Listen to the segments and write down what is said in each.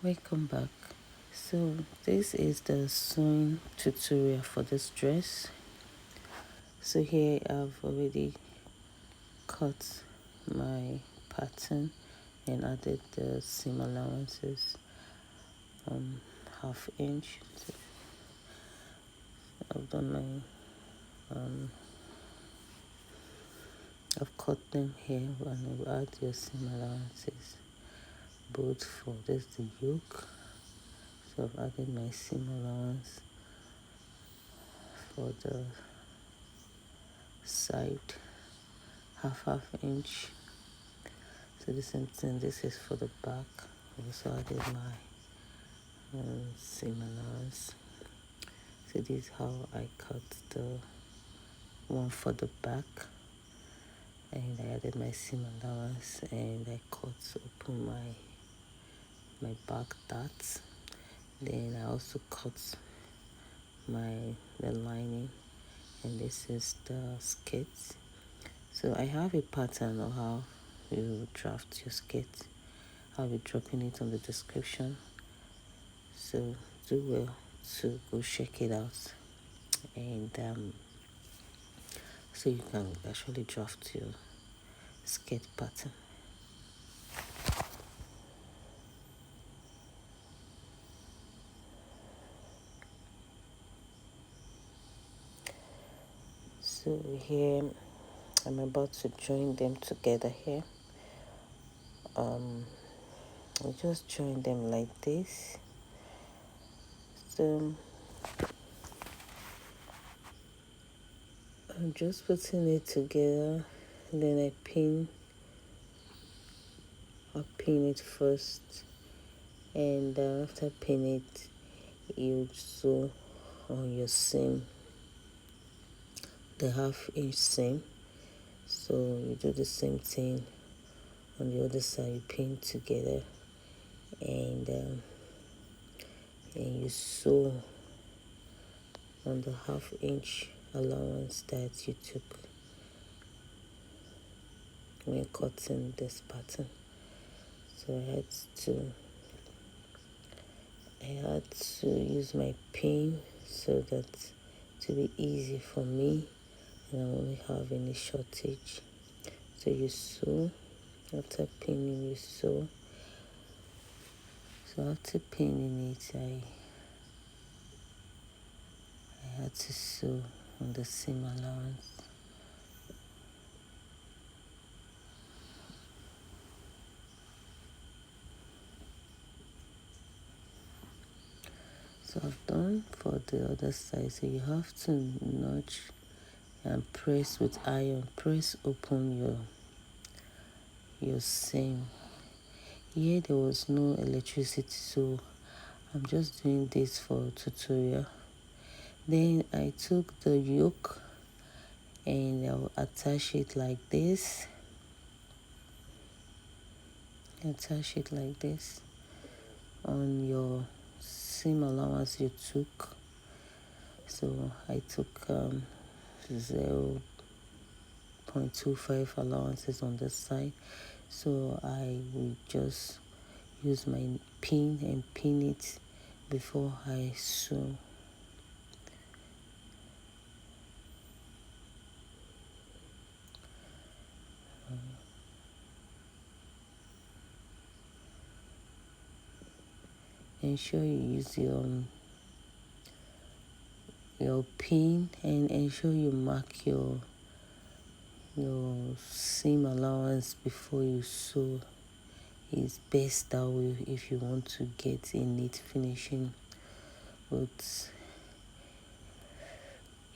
Welcome back. So this is the sewing tutorial for this dress. So here I've already cut my pattern and added the seam allowances, half inch. So I've done I've cut them here, and I'll add your seam allowances both for this the yoke. So I've added my seam allowance for the side, half inch. So the same thing, this is for the back. Also added my seam allowance. So this is how I cut the one for the back, and I added my seam allowance, and I cut open my back darts. Then I also cut the lining, and this is the skirt. So I have a pattern of how you draft your skirt. I'll be dropping it on the description, so do well to go check it out, and so you can actually draft your skirt pattern. So here I'm about to join them together here. I just join them like this. So I'm just putting it together, then I pin it first, and after pin it, you sew on your seam, the half-inch seam. So you do the same thing on the other side. You pin together, and you sew on the half-inch allowance that you took when cutting this pattern. So I had to use my pin so that to be easy for me, and I won't have any shortage. So you sew. After pinning, you sew. So after pinning it, I had to sew on the seam allowance. So I've done for the other side. So you have to notch and press with iron. Press open your seam. Here there was no electricity, so I'm just doing this for tutorial. Then I took the yoke and I'll attach it like this. Attach it like this on your seam allowance you took. So I took 0.25 allowances on this side. So I will just use my pin and pin it before I sew. Ensure you use your pin, and ensure you mark your seam allowance before you sew. It's best that way if you want to get a neat finishing. But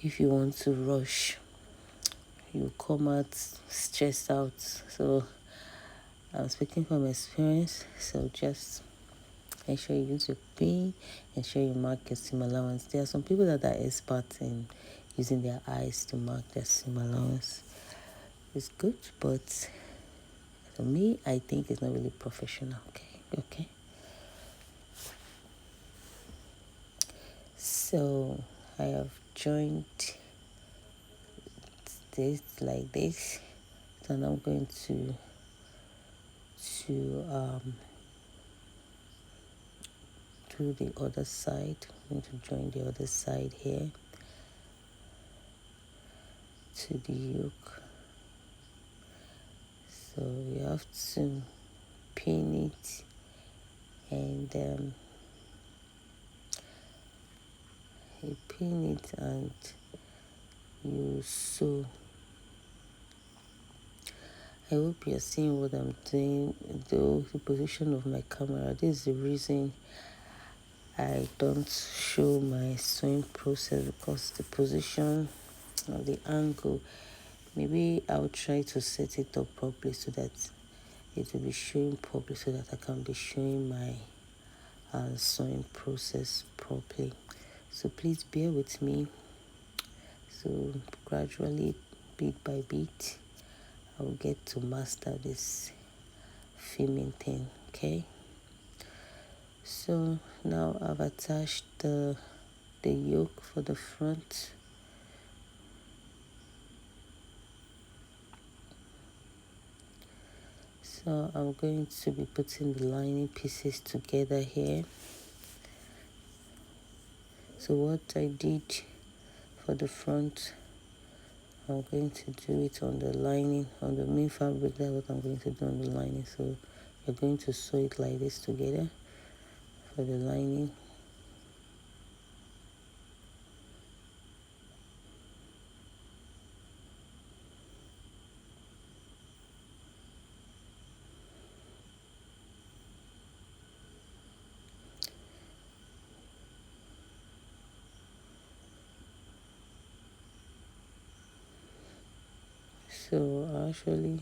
if you want to rush, you come out stressed out. So I'm speaking from experience, so just ensure you use your pin, ensure you mark your seam allowance. There are some people that are experts in using their eyes to mark their seam allowance. It's good, but for me, I think it's not really professional. Okay. So I have joined this like this. So now I'm going to do the other side. I'm going to join the other side here to the yoke. So you have to pin it, and you pin it and you sew. I hope you're seeing what I'm doing, though the position of my camera. This is the reason I don't show my sewing process, because the position of the angle. Maybe I'll try to set it up properly so that it will be showing properly, so that I can be showing my sewing process properly. So please bear with me. So gradually, bit by bit, I will get to master this filming thing. Okay, so now I've attached the yoke for the front. So I'm going to be putting the lining pieces together here. So what I did for the front, I'm going to do it on the lining, on the main fabric. That's what I'm going to do on the lining. So you're going to sew it like this together for the lining. So actually,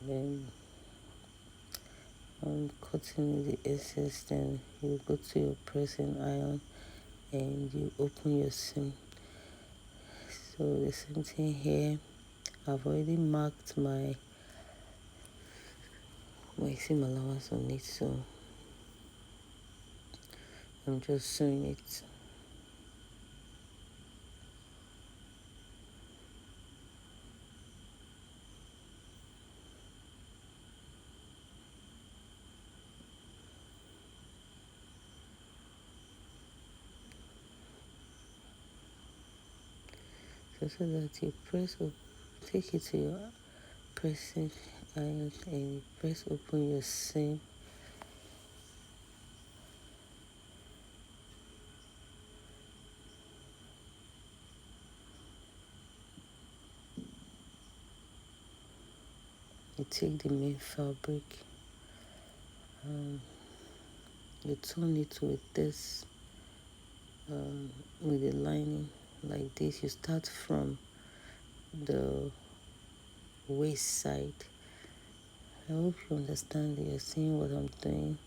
then I'm cutting the excess, then you go to your pressing iron and you open your seam. So the same thing here. I've already marked my seam allowance on it, so I'm just sewing it. So that you take it to your pressing iron and you press open your seam. You take the main fabric, you turn it with this, with the lining like this. You start from the waist side. I hope you understand that you're seeing what I'm doing.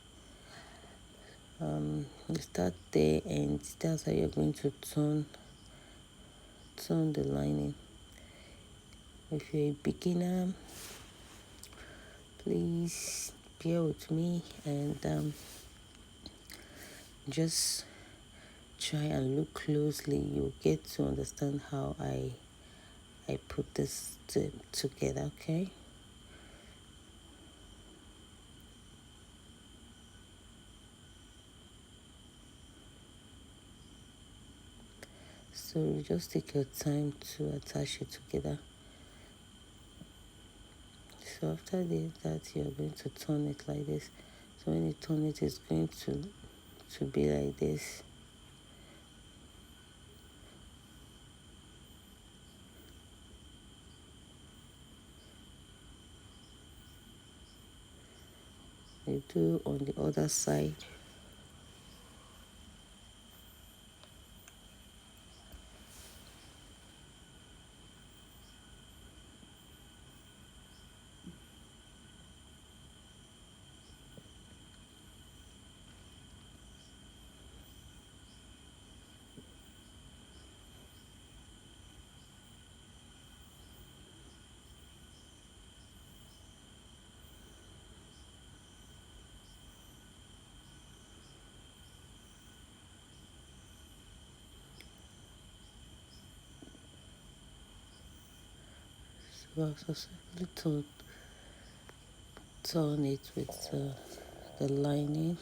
You start there, and that's how you're going to turn the lining. If you're a beginner, please bear with me and just try and look closely. You'll get to understand how I put this together. Okay, so you just take your time to attach it together. So after that, you're going to turn it like this. So when you turn it, it's going to be like this. You do on the other side. So I've successfully turn it with the lining.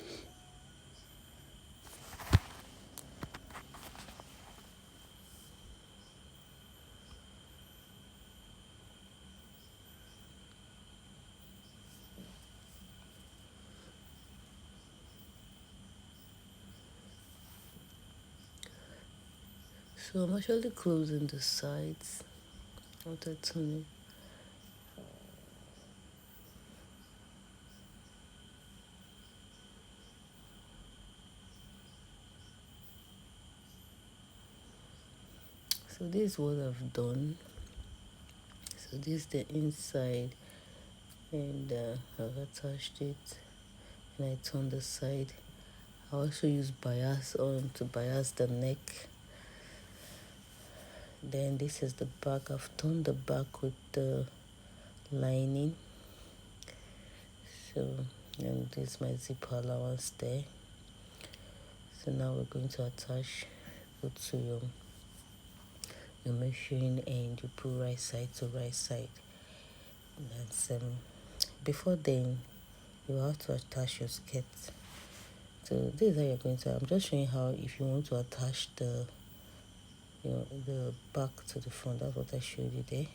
So I'm actually closing the sides of the tunic. So this is what I've done. So this is the inside, and I've attached it, and I turn the side. I also use bias on to bias the neck. Then this is the back. I've turned the back with the lining. So, and this is my zipper allowance there. So now we're going to attach, go to your machine, and you put right side to right side. And before then, you have to attach your skirt. So this is how you're going to. I'm just showing how if you want to attach the back to the front. That's what I showed you there.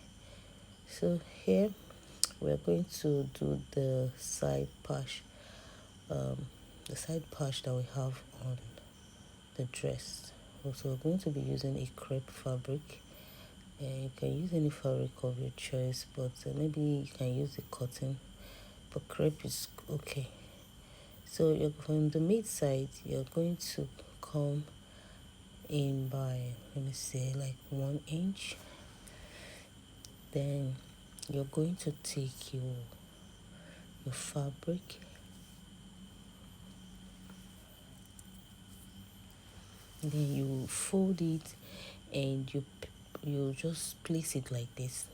So here we're going to do the side patch, the side patch that we have on the dress. Also, we're going to be using a crepe fabric. You can use any fabric of your choice, but maybe you can use the cotton, but crepe is okay. So from the mid side, you're going to come in by, let me say, like 1 inch. Then you're going to take your fabric, then you fold it, and you just place it like this.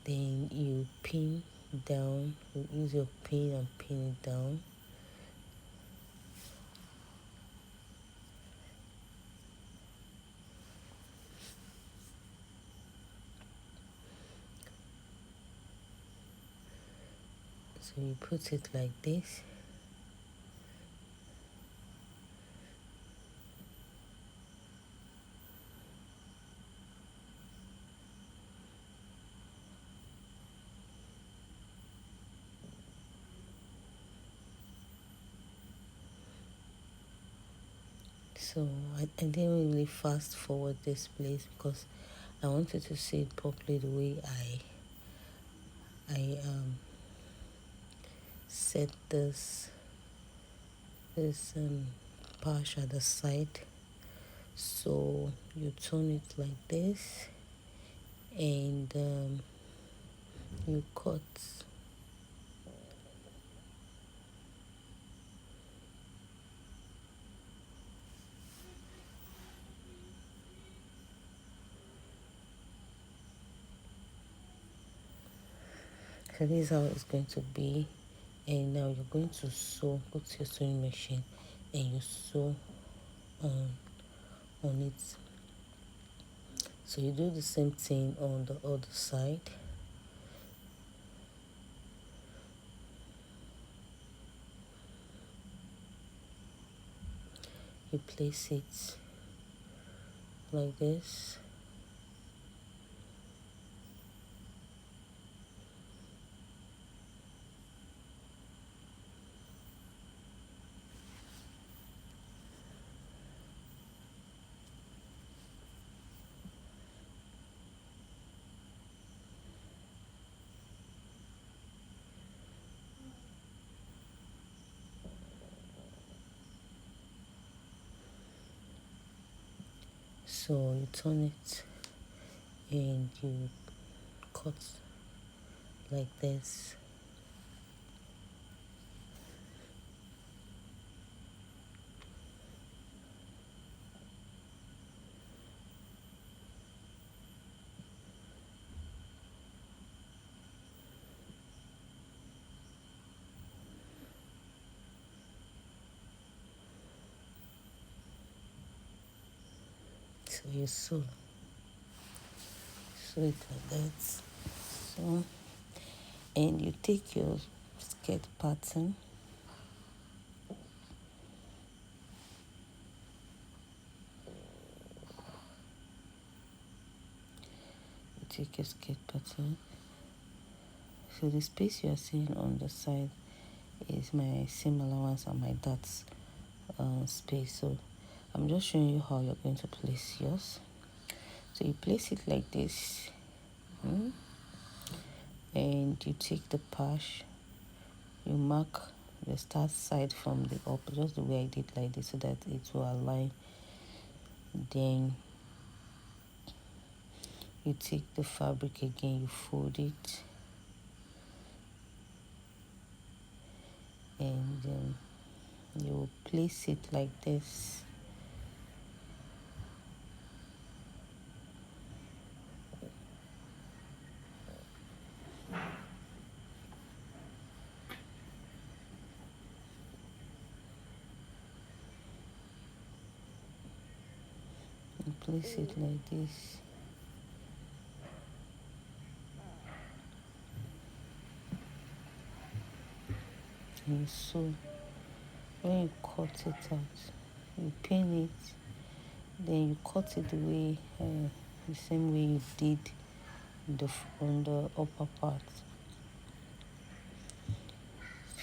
Then you pin down, you use your pin and pin it down. So you put it like this. So I didn't really fast forward this place because I wanted to see it properly the way I set this patch at the side. So you turn it like this, and you cut. So this is how it's going to be. And now you're going to sew. Go to your sewing machine and you sew on it. So you do the same thing on the other side. You place it like this. So you turn it and you cut like this. So you sew it like that. So, and you take your skirt pattern, so the space you are seeing on the side is my seam allowance and my dots space. So I'm just showing you how you're going to place yours. So you place it like this, and you take the patch, you mark the start side from the up, just the way I did like this, so that it will align. Then you take the fabric again, you fold it, and then you place it like this. You place it like this. And you sew. When you cut it out, you pin it, then you cut it the same way you did on the upper part.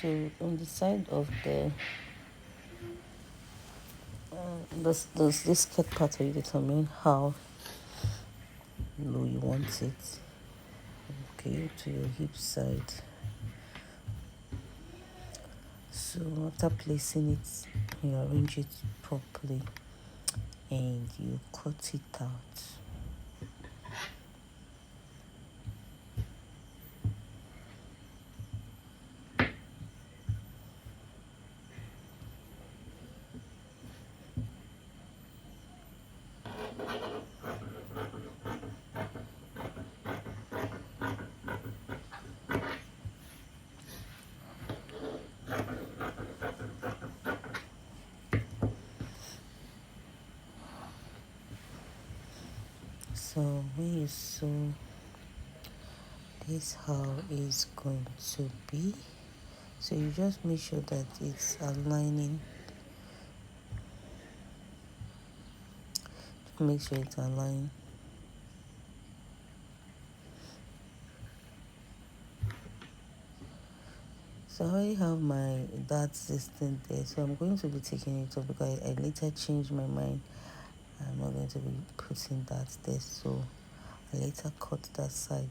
So on the side of the this skirt part, will determine how low you want it. Okay, to your hip side. So after placing it, you arrange it properly and you cut it out. So when you sew, this how it's going to be. So you just make sure that it's aligning. Make sure it's aligned. So I already have my that system there. So I'm going to be taking it off because I later changed my mind. I'm not going to be putting that there. So I later cut that side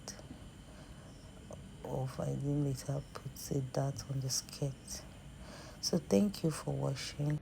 off. I didn't later put that on the skirt. So thank you for watching.